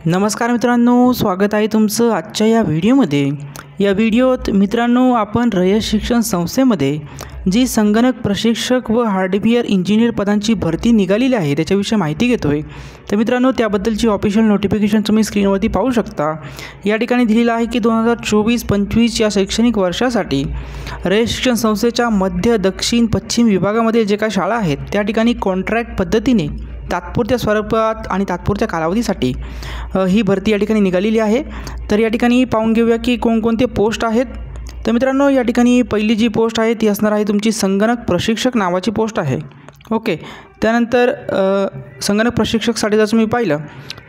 नमस्कार मित्रांनो, स्वागत आहे तुमचं आजच्या या व्हिडिओमध्ये। या व्हिडिओत मित्रांनो आपण रयत शिक्षण संस्थेमध्ये जी संगणक प्रशिक्षक व हार्डवेअर इंजिनियर पदांची भरती निघालेली आहे त्याच्याविषयी माहिती घेतोय। तर मित्रांनो त्याबद्दलची ऑफिशियल नोटिफिकेशन तुम्ही स्क्रीनवरती पाहू शकता। या ठिकाणी दिलेलं आहे की 2024-25 या शैक्षणिक वर्षासाठी रयत शिक्षण संस्थेच्या मध्य, दक्षिण, पश्चिम विभागामध्ये जे काही शाळा आहेत त्या ठिकाणी कॉन्ट्रॅक्ट पद्धतीने तात्पुरत्या स्वरूपात आणि तात्पुरत्या कालावधीसाठी ही भरती या ठिकाणी निघालेली आहे। तर या ठिकाणी पाहून घेऊया की कोणकोणते पोस्ट आहेत। तर मित्रांनो या ठिकाणी पहिली जी पोस्ट आहे ती असणार आहे तुमची संगणक प्रशिक्षक नावाची पोस्ट आहे। ओके, त्यानंतर संगणक प्रशिक्षकसाठी जर तुम्ही पाहिलं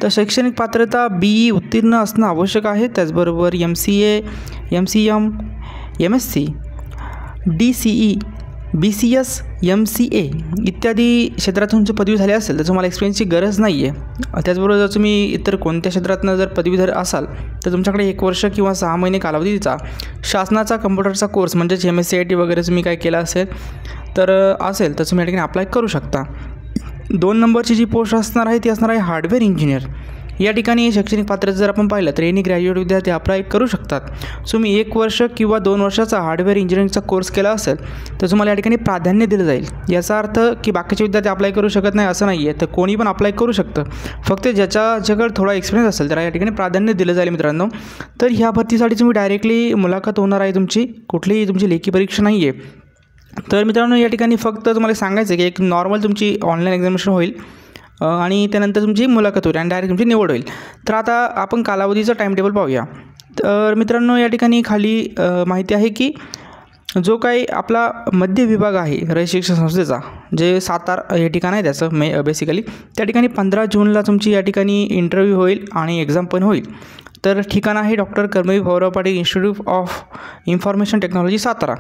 तर शैक्षणिक पात्रता BE उत्तीर्ण असणं आवश्यक आहे। त्याचबरोबर MCA, MCM, MSc, DCE, BCS, MCA इत्यादी क्षेत्रातून तुमची पदवी झाली असेल तर तुम्हाला एक्सपिरियन्सची गरज नाही आहे। त्याचबरोबर जर तुम्ही इतर कोणत्या क्षेत्रातून जर पदवीधर असाल तर तुमच्याकडे 1 वर्ष किंवा 6 महिने कालावधीचा शासनाचा कम्प्युटरचा कोर्स म्हणजेच MSCIT वगैरे तुम्ही काय केला असेल तर तुम्ही या ठिकाणी अप्लाय करू शकता। 2 नंबरची जी पोस्ट असणार आहे ती असणार आहे हार्डवेअर इंजिनियर। या ठिकाणी शैक्षणिक पात्रता जर आपण पाहिलं तर एनी ग्रॅज्युएट विद्यार्थी अप्लाय करू शकतात। तुम्ही 1 वर्ष किंवा 2 वर्षाचा हार्डवेअर इंजिनिअरिंगचा कोर्स केला असेल तर तुम्हाला या ठिकाणी प्राधान्य दिलं जाईल। याचा अर्थ की बाकीचे विद्यार्थी अप्लाय करू शकत नाही असं नाही आहे, तर कोणी पण अप्लाय करू शकतं। फक्त ज्याच्याकडे थोडा एक्सपिरियन्स असेल त्याला या ठिकाणी प्राधान्य दिलं जाईल मित्रांनो। तर ह्या भरतीसाठी तुम्ही डायरेक्टली मुलाखत होणार आहे तुमची, कुठलीही तुमची लेखी परीक्षा नाही आहे। तर मित्रांनो या ठिकाणी फक्त तुम्हाला सांगायचं की एक नॉर्मल तुमची ऑनलाईन एक्झामिनेशन होईल आणि त्यानंतर तुमची मुलाखत होईल आणि डायरेक्ट तुमची निवड होईल। तर आता आपण कालावधीचं टाइम टेबल पाहूया। तर मित्रांनो या ठिकाणी खाली माहिती आहे की जो काही आपला मध्य विभाग आहे रयत शिक्षण संस्थेचा, जे सातारा हे ठिकाण आहे त्याचं बेसिकली, त्या ठिकाणी 15 जूनला तुमची या ठिकाणी इंटरव्ह्यू होईल आणि एक्झाम पण होईल। तर ठिकाण आहे doctor Karmaveer Bhaurao Patil institute of information technology Satara.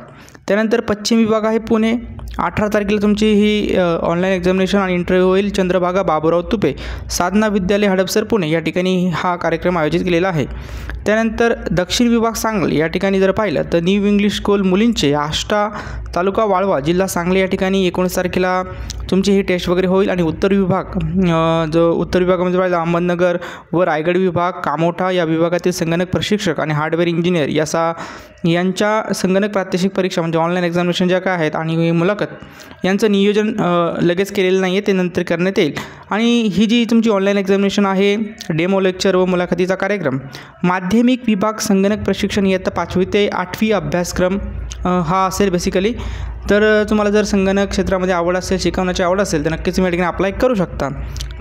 त्यानंतर पश्चिम विभाग आहे पुणे। 18 तारखेला तुमची ही ऑनलाईन एक्झामिनेशन आणि इंटरव्ह्यू होईल चंद्रभागा बाबूराव तुपे, साधना विद्यालय हडपसर पुणे या ठिकाणी हा कार्यक्रम आयोजित केलेला आहे। त्यानंतर दक्षिण विभाग सांगली या ठिकाणी जर पाहिलं तर न्यू इंग्लिश स्कूल मुलींचे आष्टा तालुका वाळवा जिल्हा सांगली या ठिकाणी 19 तारखेला तुमची ही टेस्ट वगैरे होईल। आणि उत्तर विभाग जो उत्तर विभागामध्ये पाहिलं अहमदनगर व रायगड विभाग कामोठा या विभागातील संगणक प्रशिक्षक आणि हार्डवेअर इंजिनियर यांच्या संगणक प्रात्यक्षिक परीक्षा म्हणजे ऑनलाईन एक्झामिनेशन ज्या काय आहेत आणि मुलाखत यांचं नियोजन लगेच केलेलं नाही आहे, ते नंतर करण्यात येईल। आणि ही जी तुमची ऑनलाईन एक्झामिनेशन आहे डेमो लेक्चर व मुलाखतीचा कार्यक्रम माध्यमिक विभाग संगणक प्रशिक्षण इयत्ता 5वी ते 8वी अभ्यासक्रम हा असेल बेसिकली। तर तुम्हाला जर संगणक क्षेत्रामध्ये आवड असेल, शिकवण्याची आवड असेल तर नक्कीच तुम्ही या ठिकाणी अप्लाय करू शकता।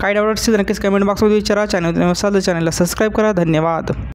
काय डाऊट असेल तर नक्कीच कमेंट बॉक्समध्ये विचारा। चॅनलला सबस्क्राईब करा। धन्यवाद।